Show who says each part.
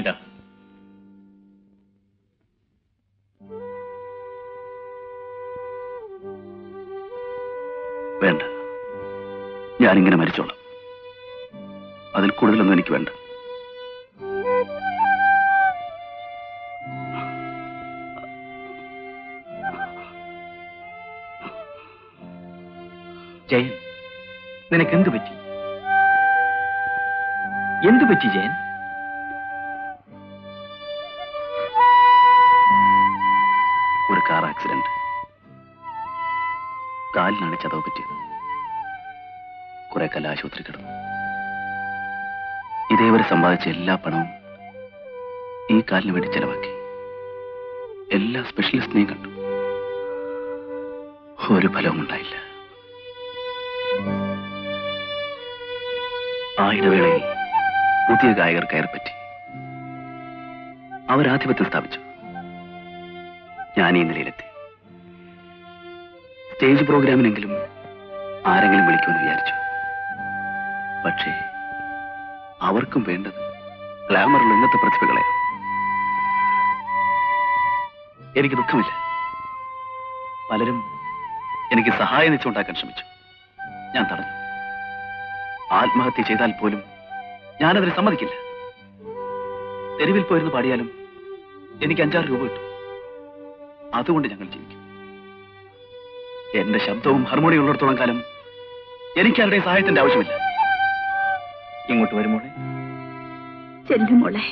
Speaker 1: ഇതാ.
Speaker 2: വേണ്ട, ഞാനിങ്ങനെ മരിച്ചോളാം. അതിൽ കൂടുതലൊന്നും എനിക്ക് വേണ്ട.
Speaker 1: ജയൻ, നിനക്ക് എന്തു പറ്റി? എന്തു പറ്റി ജയൻ?
Speaker 2: ഒരു കാർ ആക്സിഡന്റ്. കാലിനാണ് ചതവ് പറ്റിയത്. കുറെ കാലം ആശുപത്രി കിടന്നു. ഇതേവരെ സമ്പാദിച്ച എല്ലാ പണവും ഈ കാലിന് വേണ്ടി ചെലവാക്കി. എല്ലാ സ്പെഷ്യലിസ്റ്റിനെയും കണ്ടു. ഒരു ഫലവും ഉണ്ടായില്ല. ആ ഇടവേളയിൽ പുതിയ ഗായകർ കയറിപ്പറ്റി. അവരാധിപത്യം സ്ഥാപിച്ചു. ഞാൻ ഈ നിലയിലെത്തി. സ്റ്റേജ് പ്രോഗ്രാമിനെങ്കിലും ആരെങ്കിലും വിളിക്കുമെന്ന് വിചാരിച്ചു. പക്ഷേ അവർക്കും വേണ്ടത് ഗ്ലാമറിൽ ഇന്നത്തെ പ്രതിഭകളെ. എനിക്ക് ദുഃഖമില്ല. പലരും എനിക്ക് സഹായം വെച്ചുണ്ടാക്കാൻ ശ്രമിച്ചു. ഞാൻ തടഞ്ഞു. ആത്മഹത്യ ചെയ്താൽ പോലും ഞാനതിന് സമ്മതിക്കില്ല. തെരുവിൽ പോയിരുന്ന് പാടിയാലും എനിക്ക് 5-6 രൂപ കിട്ടും. അതുകൊണ്ട് ഞങ്ങൾ ജീവിക്കും. എന്റെ ശബ്ദവും ഹാർമോണിയം ഉള്ളിടത്തോളം കാലം എനിക്ക് ആരുടെയും സഹായത്തിന്റെ ആവശ്യമില്ല. ഇങ്ങോട്ട് വരുമോളെ.
Speaker 3: ചെല്ലുമോളെ.